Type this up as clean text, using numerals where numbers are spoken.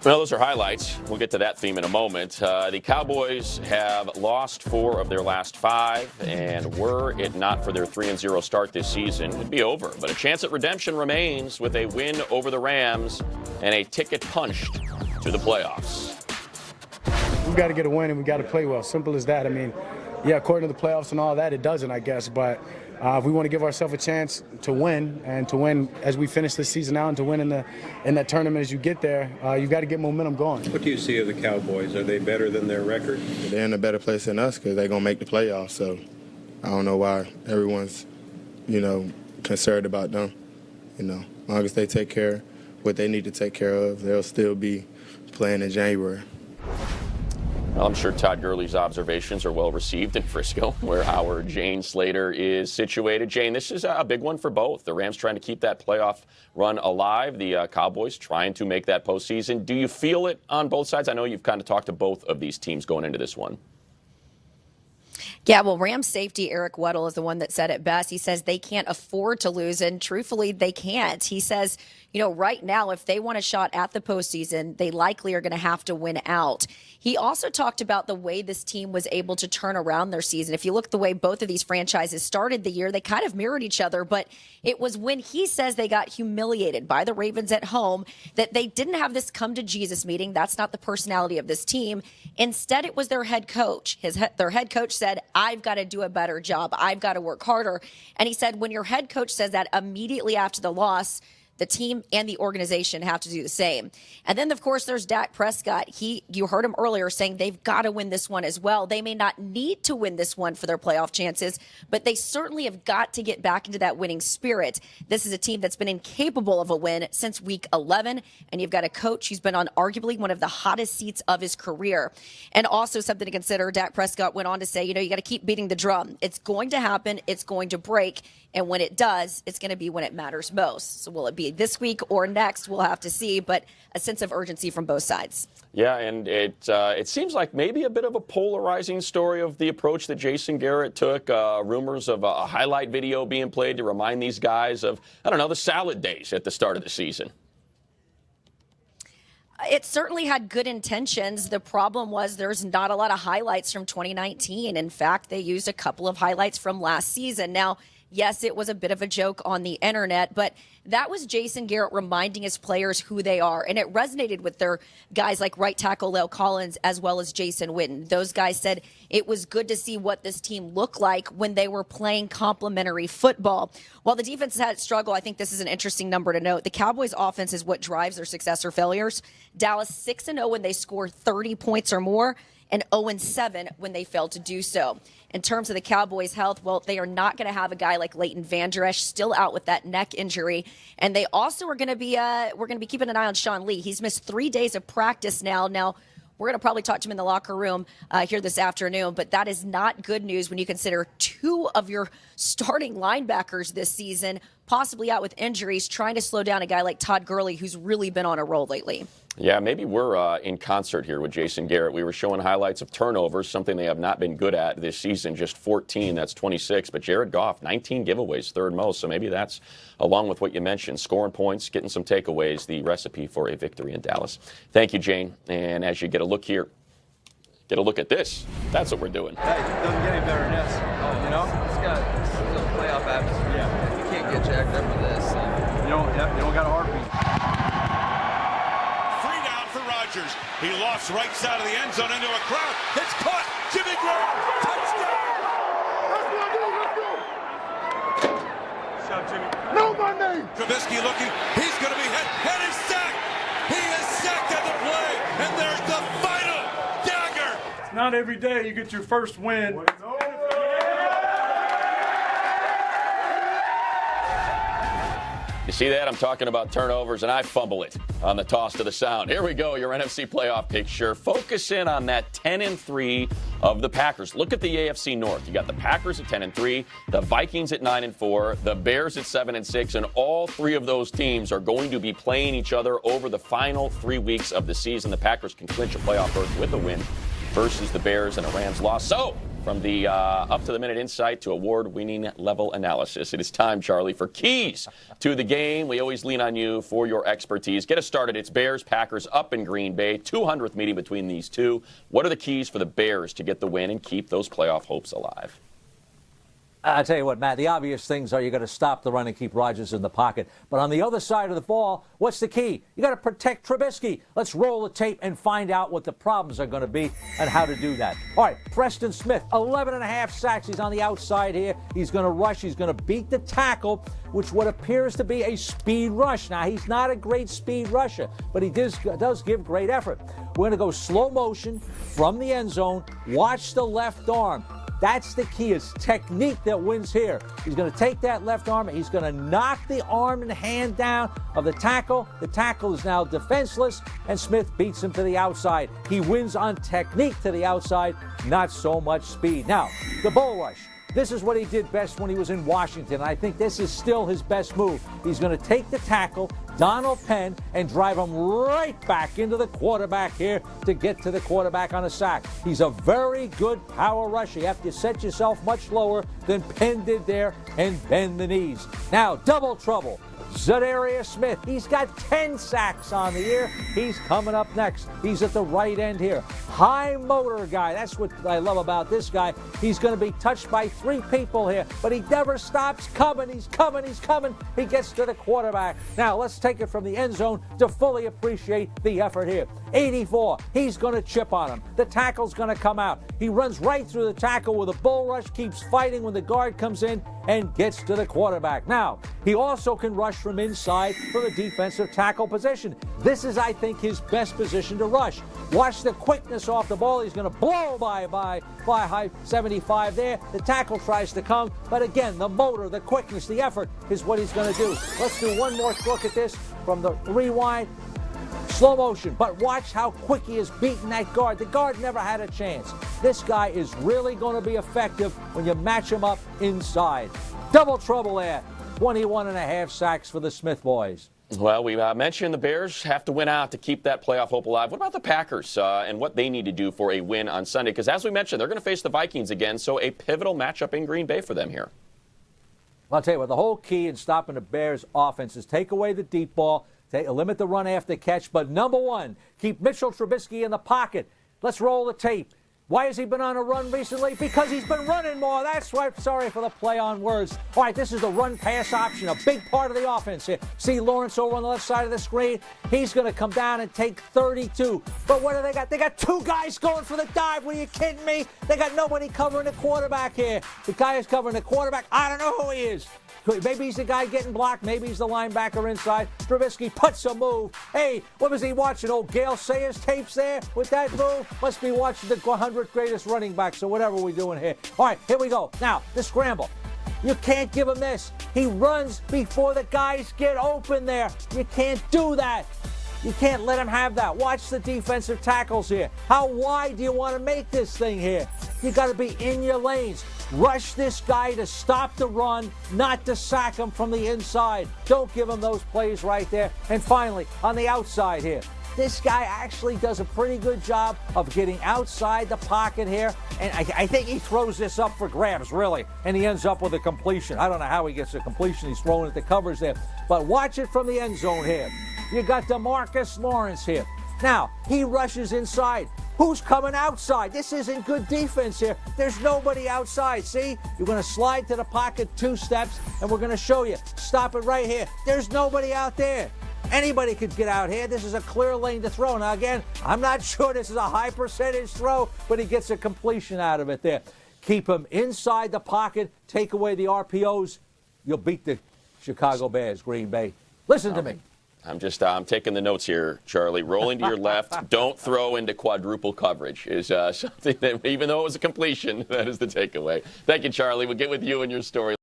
Well, those are highlights. We'll get to that theme in a moment. The Cowboys have lost 4 of their last 5, and were it not for their 3-0 start this season, it'd be over. But a chance at redemption remains with a win over the Rams and a ticket punched to the playoffs. We've got to get a win, and we've got to play well. Simple as that. I mean, yeah, according to the playoffs and all that, it doesn't, I guess. But if we want to give ourselves a chance to win, and to win as we finish this season out, and to win in that tournament as you get there, you've got to get momentum going. What do you see of the Cowboys? Are they better than their record? They're in a better place than us because they're going to make the playoffs. So I don't know why everyone's, concerned about them. As long as they take care of what they need to take care of, they'll still be playing in January. Well, I'm sure Todd Gurley's observations are well received in Frisco, where our Jane Slater is situated. Jane, this is a big one for both. The Rams trying to keep that playoff run alive. The Cowboys trying to make that postseason. Do you feel it on both sides? I know you've kind of talked to both of these teams going into this one. Yeah, well, Rams safety Eric Weddle is the one that said it best. He says they can't afford to lose, and truthfully, they can't. He says, right now, if they want a shot at the postseason, they likely are going to have to win out. He also talked about the way this team was able to turn around their season. If you look at the way both of these franchises started the year, they kind of mirrored each other, but it was when he says they got humiliated by the Ravens at home that they didn't have this come to Jesus meeting. That's not the personality of this team. Instead, it was their head coach. Their head coach said, I've got to do a better job. I've got to work harder. And he said when your head coach says that immediately after the loss, the team and the organization have to do the same. And then, of course, there's Dak Prescott. You heard him earlier saying they've got to win this one as well. They may not need to win this one for their playoff chances, but they certainly have got to get back into that winning spirit. This is a team that's been incapable of a win since week 11, and you've got a coach who's been on arguably one of the hottest seats of his career. And also something to consider, Dak Prescott went on to say, you got to keep beating the drum. It's going to happen. It's going to break. And when it does, it's going to be when it matters most. So will it be this week or next? We'll have to see, but a sense of urgency from both sides. Yeah, and it seems like maybe a bit of a polarizing story of the approach that Jason Garrett took. Rumors of a highlight video being played to remind these guys of, the salad days at the start of the season. It certainly had good intentions. The problem was there's not a lot of highlights from 2019. In fact, they used a couple of highlights from last season. Now, yes, it was a bit of a joke on the internet, but that was Jason Garrett reminding his players who they are. And it resonated with their guys like right tackle Lel Collins as well as Jason Witten. Those guys said it was good to see what this team looked like when they were playing complementary football. While the defense has had struggle, I think this is an interesting number to note. The Cowboys' offense is what drives their success or failures. Dallas 6-0 when they score 30 points or more, and 0-7 when they failed to do so. In terms of the Cowboys' health, well, they are not going to have a guy like Leighton Vander Esch still out with that neck injury. And they also are going to be, we're going to be keeping an eye on Sean Lee. He's missed 3 days of practice now. Now, we're going to probably talk to him in the locker room here this afternoon, but that is not good news when you consider 2 of your starting linebackers this season possibly out with injuries, trying to slow down a guy like Todd Gurley, who's really been on a roll lately. Yeah, maybe we're in concert here with Jason Garrett. We were showing highlights of turnovers, something they have not been good at this season, just 14, that's 26. But Jared Goff, 19 giveaways, third most. So maybe that's, along with what you mentioned, scoring points, getting some takeaways, the recipe for a victory in Dallas. Thank you, Jane. And as you get a look here, get a look at this. That's what we're doing. Hey, it doesn't get any better than this. This is a playoff atmosphere. Yeah. You can't get jacked up for this. You don't got a heartbeat. He lofts right side of the end zone into a crowd. It's caught. Jimmy Graham. Touchdown. What's up, Jimmy? No, my name. Trubisky looking. He's going to be hit. And he's sacked. He is sacked at the play. And there's the final dagger. It's not every day you get your first win. You see that? I'm talking about turnovers, and I fumble it on the toss to the sound. Here we go, your NFC playoff picture. Focus in on that 10-3 of the Packers. Look at the AFC North. You got the Packers at 10-3, the Vikings at 9-4, the Bears at 7-6, and all 3 of those teams are going to be playing each other over the final 3 weeks of the season. The Packers can clinch a playoff berth with a win versus the Bears and a Rams loss. So, From the up-to-the-minute insight to award-winning level analysis, it is time, Charlie, for keys to the game. We always lean on you for your expertise. Get us started. It's Bears-Packers up in Green Bay, 200th meeting between these two. What are the keys for the Bears to get the win and keep those playoff hopes alive? I tell you what, Matt, the obvious things are you got to stop the run and keep Rodgers in the pocket. But on the other side of the ball, what's the key? You got to protect Trubisky. Let's roll the tape and find out what the problems are going to be and how to do that. All right, Preston Smith, 11.5 sacks. He's on the outside here. He's going to rush. He's going to beat the tackle, which what appears to be a speed rush. Now, he's not a great speed rusher, but he does give great effort. We're going to go slow motion from the end zone. Watch the left arm. That's the key. It's technique that wins here. He's going to take that left arm. He's going to knock the arm and hand down of the tackle. The tackle is now defenseless, and Smith beats him to the outside. He wins on technique to the outside, not so much speed. Now, the bull rush. This is what he did best when he was in Washington. I think this is still his best move. He's going to take the tackle, Donald Penn, and drive him right back into the quarterback here to get to the quarterback on a sack. He's a very good power rusher. You have to set yourself much lower than Penn did there and bend the knees. Now, double trouble. Zadarius Smith, he's got 10 sacks on the year. He's coming up next. He's at the right end here. High motor guy. That's what I love about this guy. He's going to be touched by 3 people here, but he never stops coming. He's coming. He's coming. He gets to the quarterback. Now, let's take it from the end zone to fully appreciate the effort here. 84. He's going to chip on him. The tackle's going to come out. He runs right through the tackle with a bull rush, keeps fighting when the guard comes in, and gets to the quarterback. Now, he also can rush from inside from a defensive tackle position. This is, I think, his best position to rush. Watch the quickness off the ball. He's going to blow by high 75 there. The tackle tries to come, but again, the motor, the quickness, the effort is what he's going to do. Let's do one more look at this from the rewind. Slow motion, but watch how quick he is beating that guard. The guard never had a chance. This guy is really going to be effective when you match him up inside. Double trouble there. 21.5 sacks for the Smith boys. Well, we mentioned the Bears have to win out to keep that playoff hope alive. What about the Packers and what they need to do for a win on Sunday? Because as we mentioned, they're going to face the Vikings again, so a pivotal matchup in Green Bay for them here. Well, I'll tell you what, the whole key in stopping the Bears' offense is take away the deep ball, limit the run after catch, but number one, keep Mitchell Trubisky in the pocket. Let's roll the tape. Why has he been on a run recently? Because he's been running more. That's right. Sorry for the play on words. All right, this is the run-pass option, a big part of the offense here. See Lawrence over on the left side of the screen? He's going to come down and take 32. But what do they got? They got 2 guys going for the dive. Were you kidding me? They got nobody covering the quarterback here. The guy who's covering the quarterback, I don't know who he is. Maybe he's the guy getting blocked. Maybe he's the linebacker inside. Trubisky puts a move. Hey, what was he watching? Old Gale Sayers tapes there with that move? Must be watching the 100th greatest running backs or whatever we're doing here. All right, here we go. Now, the scramble. You can't give him this. He runs before the guys get open there. You can't do that. You can't let him have that. Watch the defensive tackles here. How wide do you want to make this thing here? You got to be in your lanes. Rush this guy to stop the run, not to sack him from the inside. Don't give him those plays right there. And finally, on the outside here, this guy actually does a pretty good job of getting outside the pocket here. And I think he throws this up for grabs, really. And he ends up with a completion. I don't know how he gets a completion. He's throwing at the covers there. But watch it from the end zone here. You got DeMarcus Lawrence here. Now, he rushes inside. Who's coming outside? This isn't good defense here. There's nobody outside. See? You're going to slide to the pocket 2 steps, and we're going to show you. Stop it right here. There's nobody out there. Anybody could get out here. This is a clear lane to throw. Now, again, I'm not sure this is a high percentage throw, but he gets a completion out of it there. Keep him inside the pocket. Take away the RPOs. You'll beat the Chicago Bears, Green Bay. Listen to me. I'm taking the notes here, Charlie. Rolling to your left, don't throw into quadruple coverage is something that, even though it was a completion, that is the takeaway. Thank you, Charlie. We'll get with you and your story.